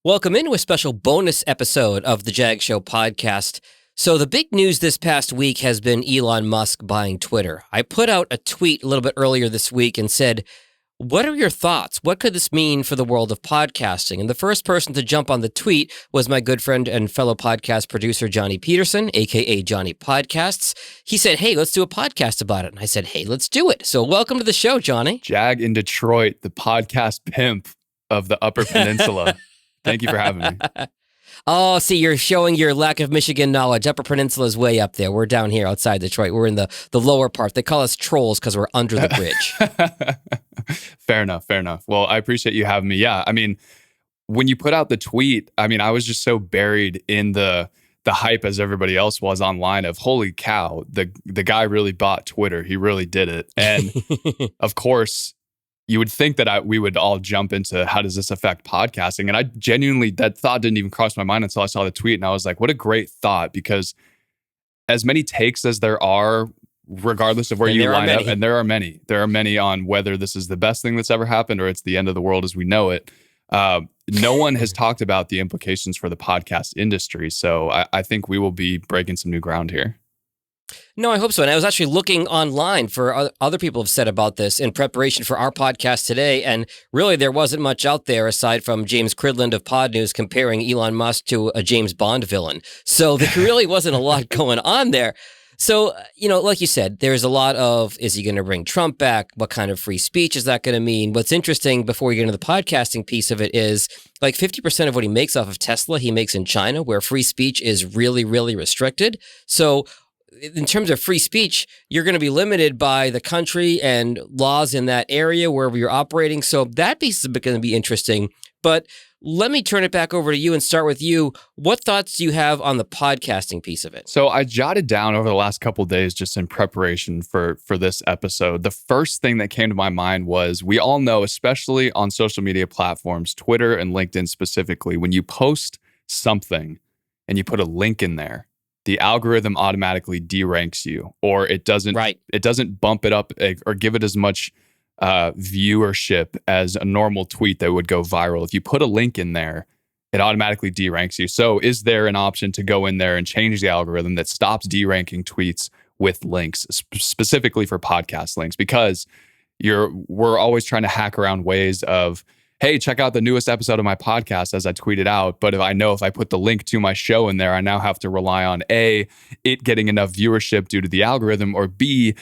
Welcome into a special bonus episode of the Jag Show podcast. So the big news this past week has been Elon Musk buying Twitter. I put out a tweet a little bit earlier this week and said, what are your thoughts? What could this mean for the world of podcasting? And the first person to jump on the tweet was my good friend and fellow podcast producer, Johnny Peterson, a.k.a. Johnny Podcasts. He said, hey, let's do a podcast about it. And I said, hey, let's do it. So welcome to the show, Johnny. Jag in Detroit, the podcast pimp of the Upper Peninsula. Thank you for having me. Oh, see, you're showing your lack of Michigan knowledge. Upper Peninsula is way up there. We're down here outside Detroit. We're in the lower part. They call us trolls because we're under the bridge. Fair enough. Well, I appreciate you having me. Yeah, I mean, when you put out the tweet, I was just so buried in the hype as everybody else was online of, holy cow, the guy really bought Twitter. He really did it. And of course, you would think that we would all jump into how does this affect podcasting? And I genuinely, that thought didn't even cross my mind until I saw the tweet. And I was like, what a great thought, because as many takes as there are, regardless of where you line up, and there are many on whether this is the best thing that's ever happened or it's the end of the world as we know it. No one has talked about the implications for the podcast industry. So I think we will be breaking some new ground here. No, I hope so. And I was actually looking online for other people have said about this in preparation for our podcast today. And really, there wasn't much out there aside from James Cridland of Pod News comparing Elon Musk to a James Bond villain. So there really wasn't a lot going on there. So, like you said, there's a lot of, is he going to bring Trump back? What kind of free speech is that going to mean? What's interesting before we get into the podcasting piece of it is like 50% of what he makes off of Tesla, he makes in China, where free speech is really, really restricted. So in terms of free speech, you're going to be limited by the country and laws in that area wherever you're operating. So that piece is going to be interesting. But let me turn it back over to you and start with you. What thoughts do you have on the podcasting piece of it? So I jotted down over the last couple of days just in preparation for this episode. The first thing that came to my mind was, we all know, especially on social media platforms, Twitter and LinkedIn specifically, when you post something and you put a link in there, the algorithm automatically deranks you, or it doesn't bump it up or give it as much viewership as a normal tweet that would go viral. If you put a link in there, it automatically deranks you. So is there an option to go in there and change the algorithm that stops deranking tweets with links, specifically for podcast links? Because we're always trying to hack around ways of, hey, check out the newest episode of my podcast, as I tweeted out. But if I put the link to my show in there, I now have to rely on A, it getting enough viewership due to the algorithm, or B,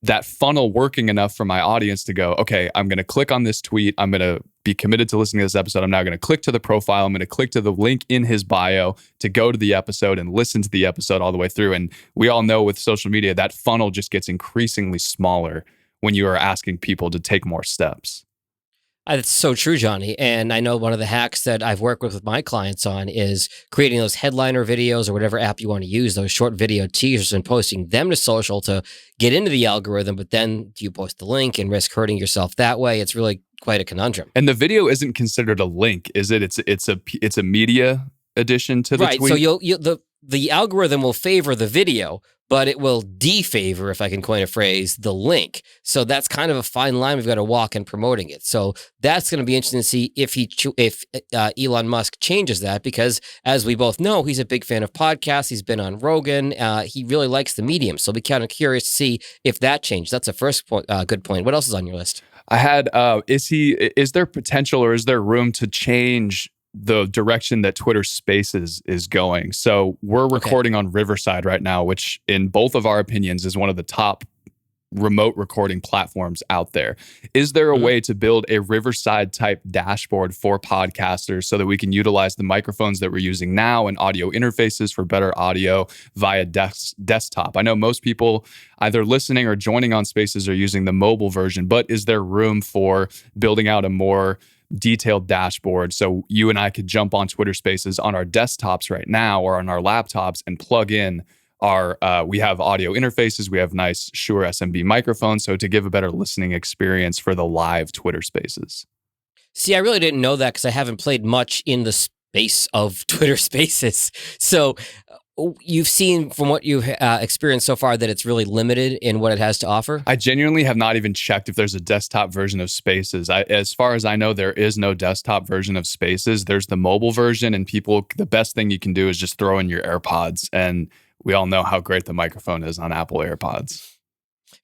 that funnel working enough for my audience to go, okay, I'm going to click on this tweet. I'm going to be committed to listening to this episode. I'm now going to click to the profile. I'm going to click to the link in his bio to go to the episode and listen to the episode all the way through. And we all know with social media, that funnel just gets increasingly smaller when you are asking people to take more steps. That's so true, Johnny. And I know one of the hacks that I've worked with my clients on is creating those headliner videos or whatever app you want to use, those short video teasers, and posting them to social to get into the algorithm. But then do you post the link and risk hurting yourself that way? It's really quite a conundrum. And the video isn't considered a link, is it? It's a media addition to the tweet. So the algorithm will favor the video, but it will defavor, if I can coin a phrase, the link. So that's kind of a fine line we've got to walk in promoting it. So that's going to be interesting to see if Elon Musk changes that, because as we both know, he's a big fan of podcasts. He's been on Rogan. He really likes the medium. So I'll be kind of curious to see if that changed. That's a first good point. What else is on your list? I had, is there potential or is there room to change the direction that Twitter Spaces is going? So we're recording on Riverside right now, which in both of our opinions is one of the top remote recording platforms out there. Is there a way to build a Riverside type dashboard for podcasters so that we can utilize the microphones that we're using now and audio interfaces for better audio via desktop? I know most people either listening or joining on Spaces are using the mobile version, but is there room for building out a more detailed dashboard so you and I could jump on Twitter Spaces on our desktops right now or on our laptops and plug in we have audio interfaces, we have nice Shure SMB microphones, so to give a better listening experience for the live Twitter Spaces. See, I really didn't know that because I haven't played much in the space of Twitter Spaces. So you've seen from what you've experienced so far that it's really limited in what it has to offer? I genuinely have not even checked if there's a desktop version of Spaces. As far as I know, there is no desktop version of Spaces. There's the mobile version, and the best thing you can do is just throw in your AirPods. And we all know how great the microphone is on Apple AirPods.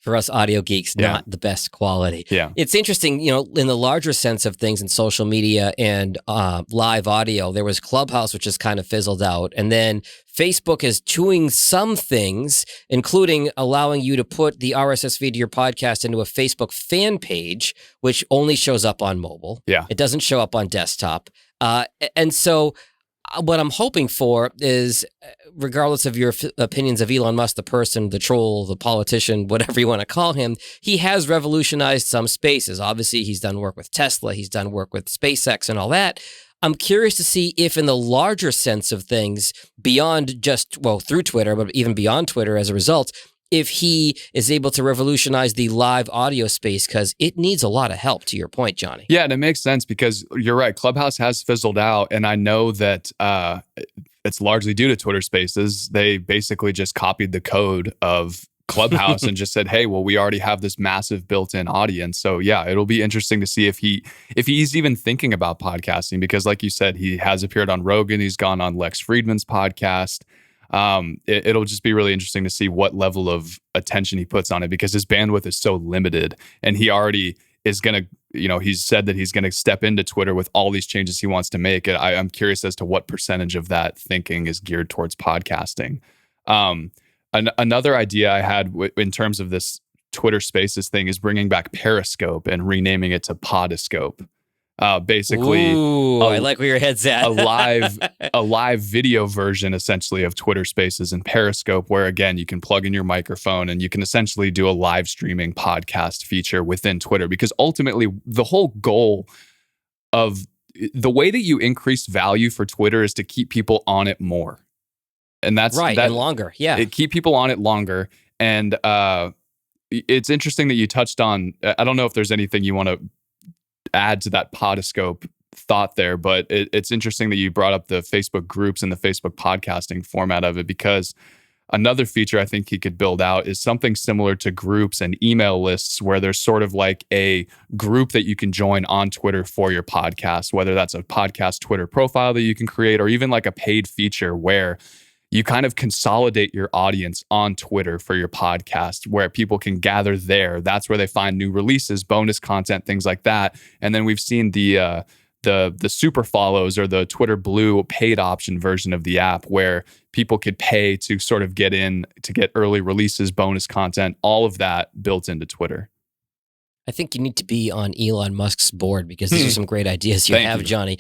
For us audio geeks, not the best quality. Yeah. It's interesting, in the larger sense of things in social media and live audio, there was Clubhouse, which has kind of fizzled out. And then Facebook is doing some things, including allowing you to put the RSS feed to your podcast into a Facebook fan page, which only shows up on mobile. Yeah. It doesn't show up on desktop. And so what I'm hoping for is, regardless of your opinions of Elon Musk, the person, the troll, the politician, whatever you want to call him, he has revolutionized some spaces. Obviously, he's done work with Tesla. He's done work with SpaceX and all that. I'm curious to see if in the larger sense of things, beyond just, through Twitter, but even beyond Twitter as a result, if he is able to revolutionize the live audio space, because it needs a lot of help, to your point, Johnny. Yeah, and it makes sense because you're right. Clubhouse has fizzled out, and I know that it's largely due to Twitter Spaces. They basically just copied the code of Clubhouse and just said, hey, well, we already have this massive built-in audience. So yeah, it'll be interesting to see if he's even thinking about podcasting, because like you said, he has appeared on Rogan. He's gone on Lex Friedman's podcast. It'll just be really interesting to see what level of attention he puts on it, because his bandwidth is so limited, and he already is going to, he's said that he's going to step into Twitter with all these changes he wants to make. I'm curious as to what percentage of that thinking is geared towards podcasting. Another idea I had in terms of this Twitter Spaces thing is bringing back Periscope and renaming it to Podiscope. Basically, I like where your head's at. a live video version, essentially, of Twitter Spaces and Periscope, where again you can plug in your microphone and you can essentially do a live streaming podcast feature within Twitter. Because ultimately, the whole goal of the way that you increase value for Twitter is to keep people on it more, and that's right, and longer. Yeah, keep people on it longer. And it's interesting that you touched on. I don't know if there's anything you want to add to that Podiscope thought there, but it's interesting that you brought up the Facebook groups and the Facebook podcasting format of it, because another feature I think he could build out is something similar to groups and email lists, where there's sort of like a group that you can join on Twitter for your podcast, whether that's a podcast Twitter profile that you can create, or even like a paid feature where you kind of consolidate your audience on Twitter for your podcast, where people can gather there. That's where they find new releases, bonus content, things like that. And then we've seen the super follows, or the Twitter Blue paid option version of the app, where people could pay to sort of get in to get early releases, bonus content, all of that built into Twitter. I think you need to be on Elon Musk's board, because these are some great ideas you have, Johnny.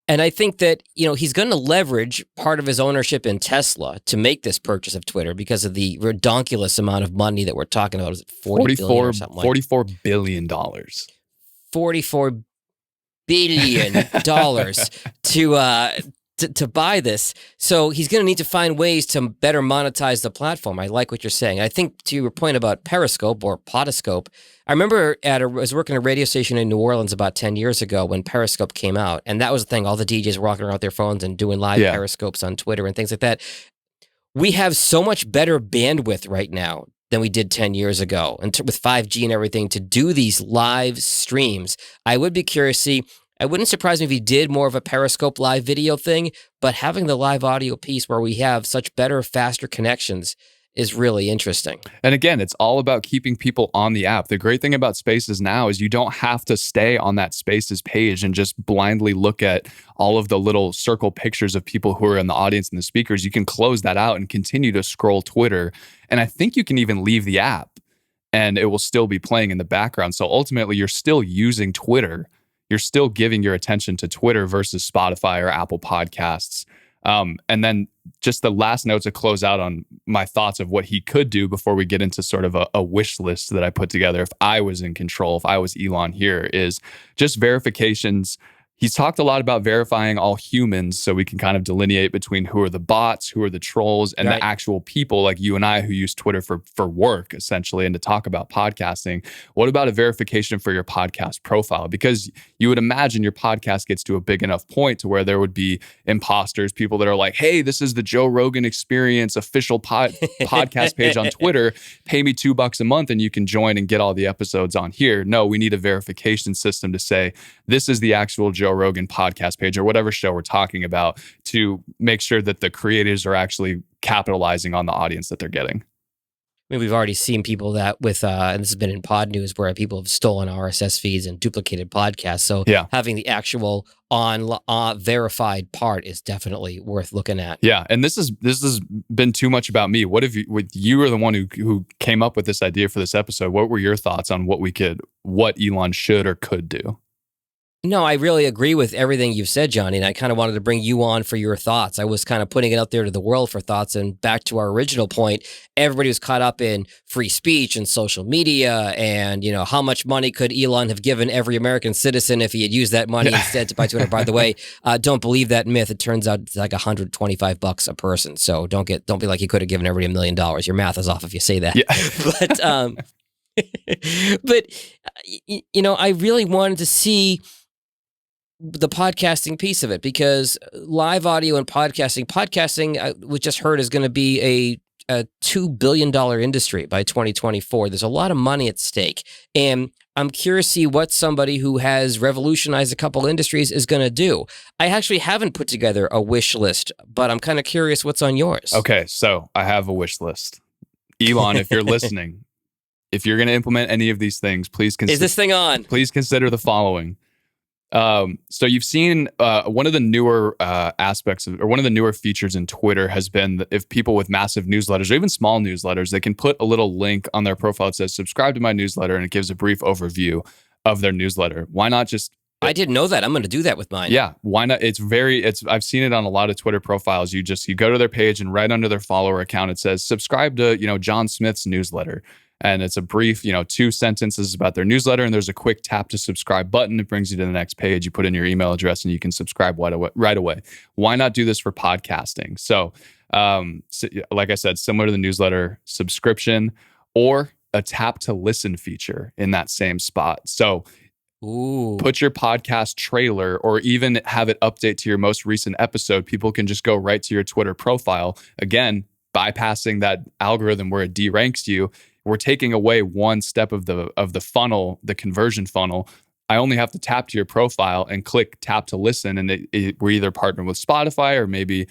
And I think that, he's going to leverage part of his ownership in Tesla to make this purchase of Twitter, because of the redonkulous amount of money that we're talking about. Is it $40 billion or something like $44 billion. $44 billion to buy this. So he's going to need to find ways to better monetize the platform. I like what you're saying. I think, to your point about Periscope or Podiscope, I remember I was working at a radio station in New Orleans about 10 years ago when Periscope came out. And that was the thing. All the DJs were walking around with their phones and doing live Periscopes on Twitter and things like that. We have so much better bandwidth right now than we did 10 years ago. And with 5G and everything, to do these live streams, I would be curious to see. It wouldn't surprise me if he did more of a Periscope live video thing, but having the live audio piece where we have such better, faster connections is really interesting. And again, it's all about keeping people on the app. The great thing about Spaces now is you don't have to stay on that Spaces page and just blindly look at all of the little circle pictures of people who are in the audience and the speakers. You can close that out and continue to scroll Twitter. And I think you can even leave the app and it will still be playing in the background. So ultimately, you're still using Twitter. You're still giving your attention to Twitter versus Spotify or Apple Podcasts. And then just the last note to close out on my thoughts of what he could do before we get into sort of a wish list that I put together if I was in control, if I was Elon here, is just verifications. He's talked a lot about verifying all humans so we can kind of delineate between who are the bots, who are the trolls, and the actual people like you and I who use Twitter for work, essentially, and to talk about podcasting. What about a verification for your podcast profile? Because you would imagine your podcast gets to a big enough point to where there would be imposters, people that are like, hey, this is the Joe Rogan Experience official podcast page on Twitter. Pay me $2 a month and you can join and get all the episodes on here. No, we need a verification system to say, this is the actual Joe Rogan podcast page or whatever show we're talking about, to make sure that the creators are actually capitalizing on the audience that they're getting. I mean, we've already seen people that with, and this has been in pod news, where people have stolen RSS feeds and duplicated podcasts. So having the actual verified part is definitely worth looking at. Yeah, and this has been too much about me. What if you were the one who came up with this idea for this episode? What were your thoughts on what Elon should or could do? No, I really agree with everything you've said, Johnny, and I kind of wanted to bring you on for your thoughts. I was kind of putting it out there to the world for thoughts, and back to our original point, everybody was caught up in free speech and social media and, how much money could Elon have given every American citizen if he had used that money instead to buy Twitter. By the way, don't believe that myth. It turns out it's like $125 a person. So don't be like he could have given everybody $1 million. Your math is off if you say that. Yeah. But I really wanted to see the podcasting piece of it, because live audio and podcasting, we just heard, is going to be a $2 billion industry by 2024. There's a lot of money at stake. And I'm curious to see what somebody who has revolutionized a couple industries is going to do. I actually haven't put together a wish list, but I'm kind of curious what's on yours. Okay, so I have a wish list. Elon, if you're listening, if you're going to implement any of these things, please consider... Is this thing on? Please consider the following. So you've seen one of the newer aspects or one of the newer features in Twitter has been that if people with massive newsletters or even small newsletters, they can put a little link on their profile that says subscribe to my newsletter, and it gives a brief overview of their newsletter. Why not just... I didn't know that. I'm going to do that with mine. Yeah. Why not? I've seen it on a lot of Twitter profiles. You go to their page and right under their follower account, it says subscribe to, John Smith's newsletter. And it's a brief, 2 sentences about their newsletter, and there's a quick tap to subscribe button. It brings you to the next page. You put in your email address, and you can subscribe right away. Why not do this for podcasting? So, like I said, similar to the newsletter subscription, or a tap to listen feature in that same spot. So, put your podcast trailer, or even have it update to your most recent episode. People can just go right to your Twitter profile. Again, bypassing that algorithm where it deranks you. We're taking away one step of the funnel, the conversion funnel. I only have to tap to your profile and click tap to listen, and we're either partnered with Spotify, or maybe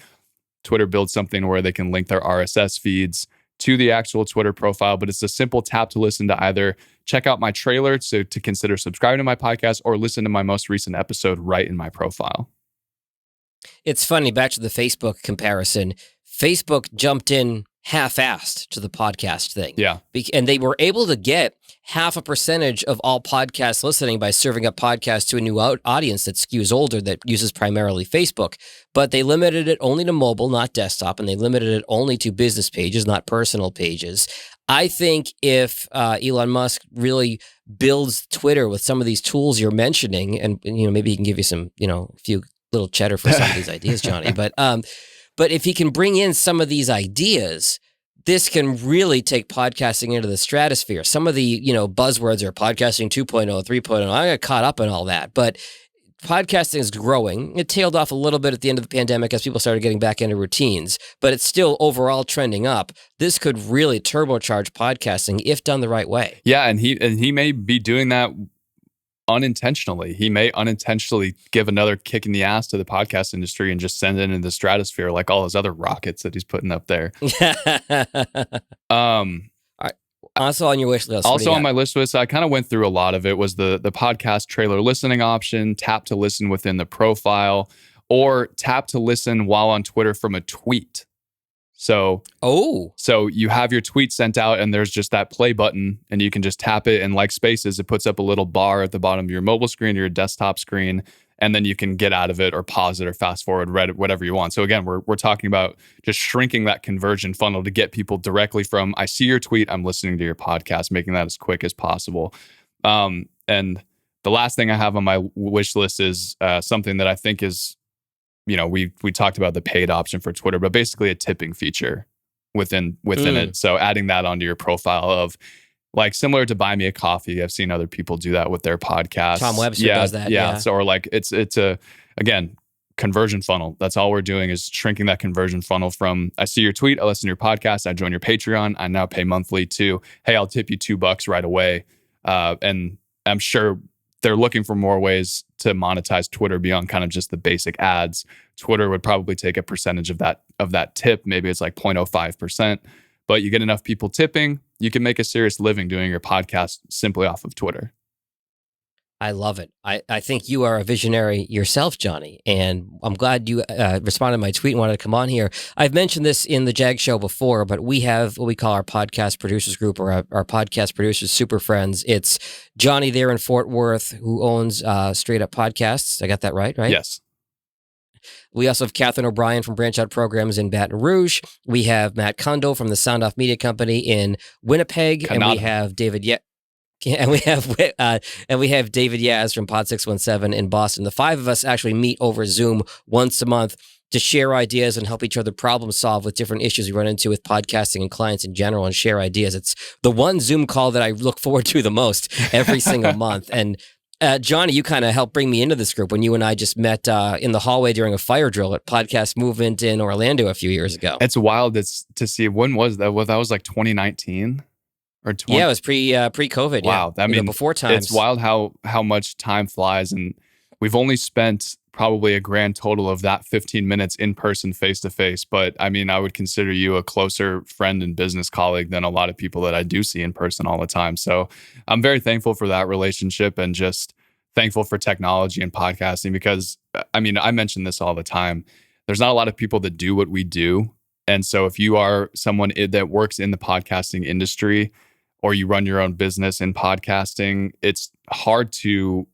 Twitter builds something where they can link their RSS feeds to the actual Twitter profile. But it's a simple tap to listen to either check out my trailer to consider subscribing to my podcast, or listen to my most recent episode right in my profile. It's funny, back to the Facebook comparison. Facebook jumped in half-assed to the podcast thing. Yeah. And they were able to get 0.5% of all podcast listening by serving up podcasts to a new audience that skews older, that uses primarily Facebook. But they limited it only to mobile, not desktop, and they limited it only to business pages, not personal pages. I think if Elon Musk really builds Twitter with some of these tools you're mentioning, and maybe he can give you some, a few little cheddar for some of these ideas, Johnny, but if he can bring in some of these ideas, this can really take podcasting into the stratosphere. Some of the, buzzwords are podcasting 2.0, 3.0. I got caught up in all that, but podcasting is growing. It tailed off a little bit at the end of the pandemic as people started getting back into routines, but it's still overall trending up. This could really turbocharge podcasting if done the right way. Yeah, and he may be doing that unintentionally. He may unintentionally give another kick in the ass to the podcast industry and just send it into the stratosphere like all his other rockets that he's putting up there. Also on your wish list. Also on my list list, I kind of went through a lot of it, was the podcast trailer listening option, tap to listen within the profile, or tap to listen while on Twitter from a tweet. So you have your tweet sent out and there's just that play button and you can just tap it, and like Spaces, it puts up a little bar at the bottom of your mobile screen or your desktop screen, and then you can get out of it or pause it or fast forward, read it, whatever you want. So again, we're talking about just shrinking that conversion funnel to get people directly from, I see your tweet, I'm listening to your podcast, making that as quick as possible. And The last thing I have on my wish list is something that I think is, we talked about the paid option for Twitter, but basically a tipping feature within it. So adding that onto your profile of like similar to Buy Me a Coffee. I've seen other people do that with their podcasts. Tom Webster does that. Yeah. So, or like it's a, again, conversion funnel. That's all we're doing is shrinking that conversion funnel from I see your tweet, I listen to your podcast, I join your Patreon, I now pay monthly to, hey, I'll tip you $2 right away. And I'm sure they're looking for more ways to monetize Twitter beyond kind of just the basic ads. Twitter would probably take a percentage of that tip. Maybe it's like 0.05%, but you get enough people tipping, you can make a serious living doing your podcast simply off of Twitter. I love it. I think you are a visionary yourself, Johnny, and I'm glad you responded to my tweet and wanted to come on here. I've mentioned this in the Jag Show before, but we have what we call our podcast producers group, or our podcast producers super friends. It's Johnny there in Fort Worth who owns Straight Up Podcasts. I got that right? Yes. We also have Catherine O'Brien from Branch Out Programs in Baton Rouge. We have Matt Kundle from the Sound Off Media Company in Winnipeg, and we have David And we have David Yaz from Pod 617 in Boston. The five of us actually meet over Zoom once a month to share ideas and help each other problem solve with different issues we run into with podcasting and clients in general, and share ideas. It's the one Zoom call that I look forward to the most every single month. And Johnny, you kind of helped bring me into this group when you and I just met in the hallway during a fire drill at Podcast Movement in Orlando a few years ago. It's wild to see. When was that? Well, that was like 2019. Or 20. Yeah, it was pre-COVID. Wow, yeah. I mean, before times. It's wild how much time flies, and we've only spent probably a grand total of that 15 minutes in person, face to face. But I mean, I would consider you a closer friend and business colleague than a lot of people that I do see in person all the time. So I'm very thankful for that relationship, and just thankful for technology and podcasting, because I mean, I mention this all the time. There's not a lot of people that do what we do, and so if you are someone that works in the podcasting industry, or you run your own business in podcasting, it's hard to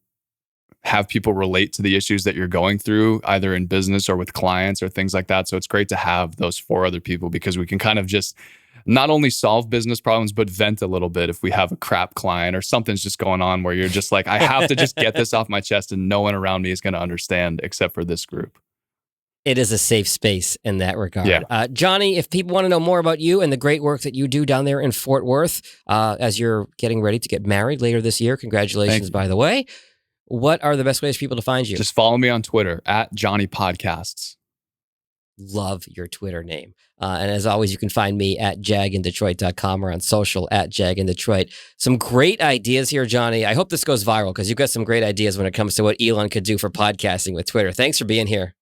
have people relate to the issues that you're going through, either in business or with clients or things like that. So it's great to have those four other people, because we can kind of just not only solve business problems, but vent a little bit if we have a crap client or something's just going on where you're just like, I have to just get this off my chest, and no one around me is going to understand except for this group. It is a safe space in that regard. Yeah. Johnny, if people want to know more about you and the great work that you do down there in Fort Worth, as you're getting ready to get married later this year, congratulations, by the way. What are the best ways for people to find you? Just follow me on Twitter at Johnny Podcasts. Love your Twitter name. And as always, you can find me at jagindetroit.com or on social at jagindetroit. Some great ideas here, Johnny. I hope this goes viral, because you've got some great ideas when it comes to what Elon could do for podcasting with Twitter. Thanks for being here.